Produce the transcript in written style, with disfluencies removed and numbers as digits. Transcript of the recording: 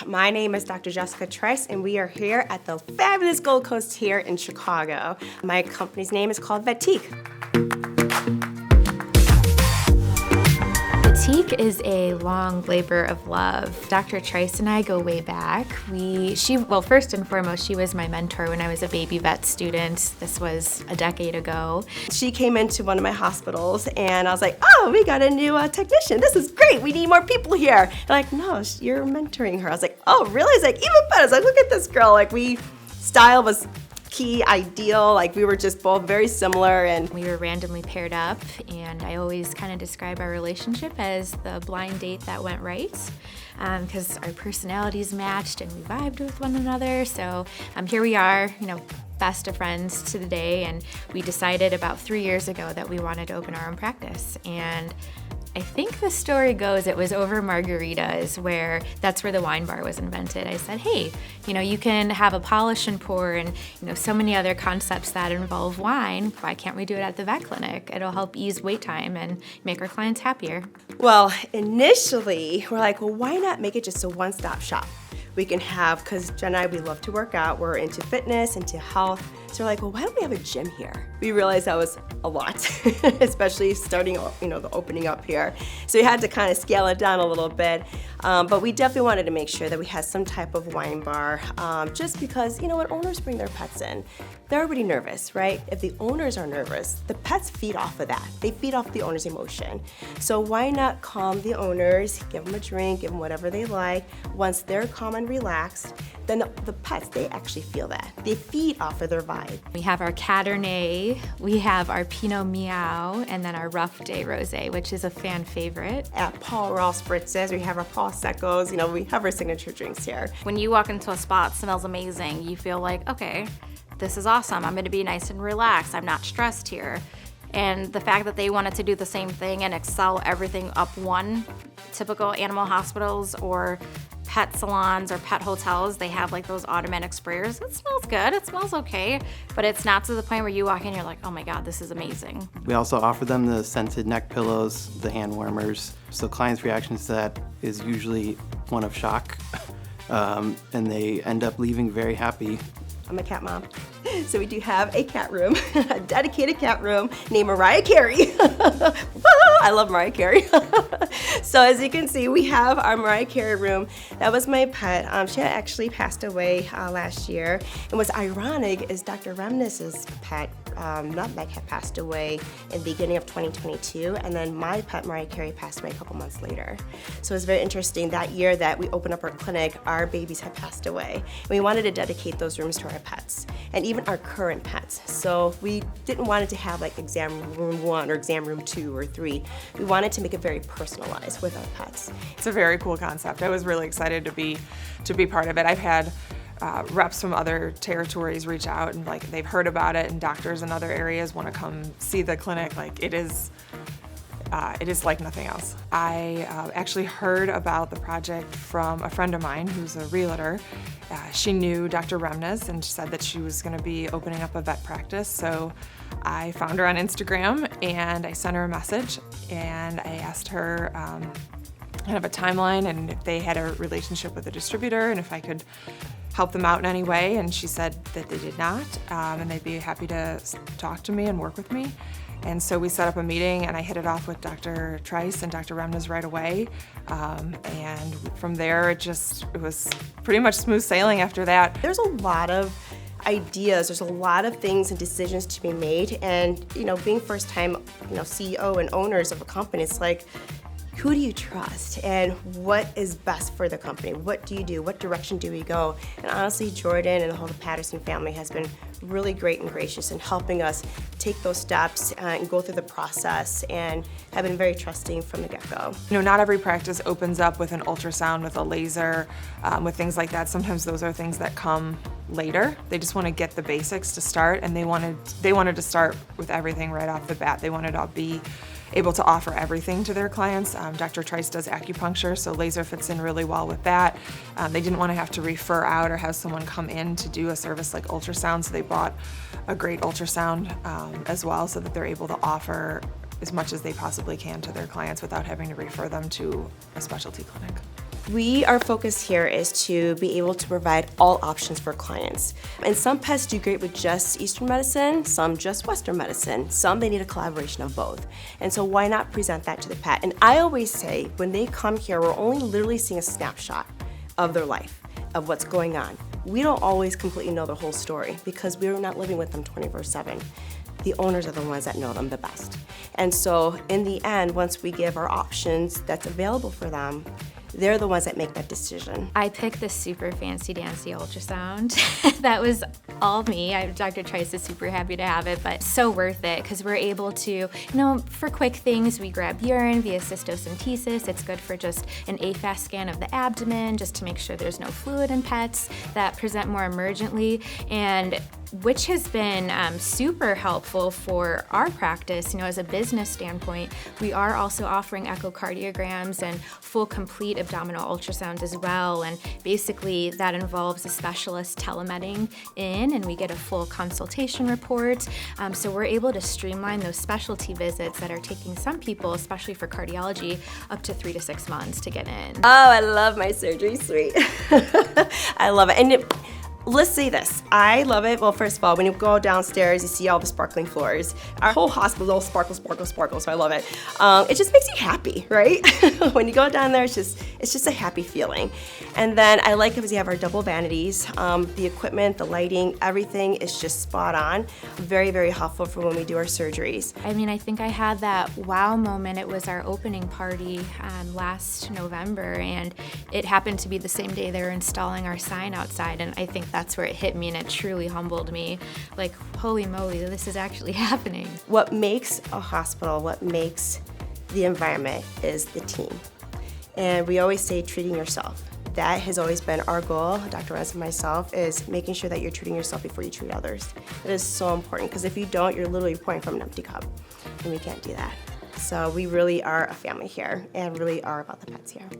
My name is Dr. Jessica Trice, and we are here at the fabulous Gold Coast here in Chicago. My company's name is called Vetique. Vetique is a long labor of love. Dr. Trice and I go way back. First and foremost, she was my mentor when I was a baby vet student. This was a decade ago. She came into one of my hospitals, and I was like, oh, we got a new technician. This is great. We need more people here. They're like, no, you're mentoring her. I was like, oh, really? It's like, even better. I was like, look at this girl. Style was key, ideal, we were just both very similar. And we were randomly paired up, and I always kind of describe our relationship as the blind date that went right, because our personalities matched and we vibed with one another. So here we are, best of friends to the day, and we decided about 3 years ago that we wanted to open our own practice. And I think the story goes it was over margaritas that's where the wine bar was invented. I said, hey, you can have a polish and pour and, so many other concepts that involve wine. Why can't we do it at the vet clinic? It'll help ease wait time and make our clients happier. Well, initially, we're like, well, why not make it just a one-stop shop? We can have, because Jen and I, we love to work out. We're into fitness, into health. So we're like, well, why don't we have a gym here? We realized that was a lot, especially starting, the opening up here. So we had to kind of scale it down a little bit. But we definitely wanted to make sure that we had some type of wine bar, just because, when owners bring their pets in, they're already nervous, right? If the owners are nervous, the pets feed off of that. They feed off the owner's emotion. So why not calm the owners, give them a drink, give them whatever they like. Once they're calm and relaxed, then the pets, they actually feel that. They feed off of their vibe. We have our Cabernet, we have our Pinot Meow, and then our Rough Day Rosé, which is a fan favorite. At Paul Ross Spritzes, we have our Paul Seccos, we have our signature drinks here. When you walk into a spot, it smells amazing. You feel like, okay, this is awesome. I'm gonna be nice and relaxed. I'm not stressed here. And the fact that they wanted to do the same thing and excel everything up one, typical animal hospitals or pet salons or pet hotels, they have those automatic sprayers. It smells good, it smells okay, but it's not to the point where you walk in, you're like, oh my God, this is amazing. We also offer them the scented neck pillows, the hand warmers. So clients' reactions to that is usually one of shock, and they end up leaving very happy. I'm a cat mom. So we do have a cat room, a dedicated cat room named Mariah Carey. I love Mariah Carey. So as you can see, we have our Mariah Carey room. That was my pet. She had actually passed away last year. And what's ironic is Dr. Remness's pet, Nutmeg, had passed away in the beginning of 2022. And then my pet, Mariah Carey, passed away a couple months later. So it's very interesting. That year that we opened up our clinic, our babies had passed away. And we wanted to dedicate those rooms to our pets and even our current pets. So we didn't want it to have exam room 1 or exam room 2 or 3. We wanted to make it very personalized with our pets. It's a very cool concept. I was really excited to be part of it. I've had reps from other territories reach out and they've heard about it, and doctors in other areas want to come see the clinic. It is like nothing else. I actually heard about the project from a friend of mine who's a realtor. She knew Dr. Remness and said that she was going to be opening up a vet practice. So I found her on Instagram and I sent her a message and I asked her kind of a timeline and if they had a relationship with a distributor and if I could help them out in any way. And she said that they did not, and they'd be happy to talk to me and work with me. And so we set up a meeting and I hit it off with Dr. Trice and Dr. Remness right away. And from there, it was pretty much smooth sailing after that. There's a lot of ideas, there's a lot of things and decisions to be made. And, being first time, CEO and owners of a company, it's like, who do you trust and what is best for the company? What do you do? What direction do we go? And honestly, Jordan and the whole Patterson family has been really great and gracious in helping us take those steps and go through the process and have been very trusting from the get-go. Not every practice opens up with an ultrasound, with a laser, with things like that. Sometimes those are things that come later. They just want to get the basics to start, and they wanted to start with everything right off the bat. They wanted to be able to offer everything to their clients. Dr. Trice does acupuncture, so laser fits in really well with that. They didn't want to have to refer out or have someone come in to do a service like ultrasound, so they bought a great ultrasound as well so that they're able to offer as much as they possibly can to their clients without having to refer them to a specialty clinic. Our focus here is to be able to provide all options for clients. And some pets do great with just Eastern medicine, some just Western medicine, some they need a collaboration of both. And so why not present that to the pet? And I always say, when they come here, we're only literally seeing a snapshot of their life, of what's going on. We don't always completely know the whole story because we're not living with them 24/7. The owners are the ones that know them the best. And so in the end, once we give our options that's available for them, they're the ones that make that decision. I picked the super fancy dancy ultrasound. That was all me. Dr. Trice is super happy to have it, but so worth it because we're able to, for quick things, we grab urine via cystocentesis. It's good for just an AFAS scan of the abdomen, just to make sure there's no fluid in pets that present more emergently, and which has been super helpful for our practice. As a business standpoint, we are also offering echocardiograms and full complete abdominal ultrasounds as well. And basically that involves a specialist telemetting in, and we get a full consultation report. So we're able to streamline those specialty visits that are taking some people, especially for cardiology, up to 3 to 6 months to get in. Oh, I love my surgery suite. I love it. And let's say this, I love it. Well, first of all, when you go downstairs, you see all the sparkling floors. Our whole hospital is all sparkle, sparkle, sparkle, so I love it. It just makes you happy, right? When you go down there, it's just a happy feeling. And then I like it because you have our double vanities. The equipment, the lighting, everything is just spot on. Very, very helpful for when we do our surgeries. I think I had that wow moment. It was our opening party last November, and it happened to be the same day they were installing our sign outside, and I think that's where it hit me, and it truly humbled me. Like, holy moly, this is actually happening. What makes a hospital, what makes the environment is the team. And we always say treating yourself. That has always been our goal, Dr. Rez and myself, is making sure that you're treating yourself before you treat others. It is so important, because if you don't, you're literally pouring from an empty cup, and we can't do that. So we really are a family here, and really are about the pets here.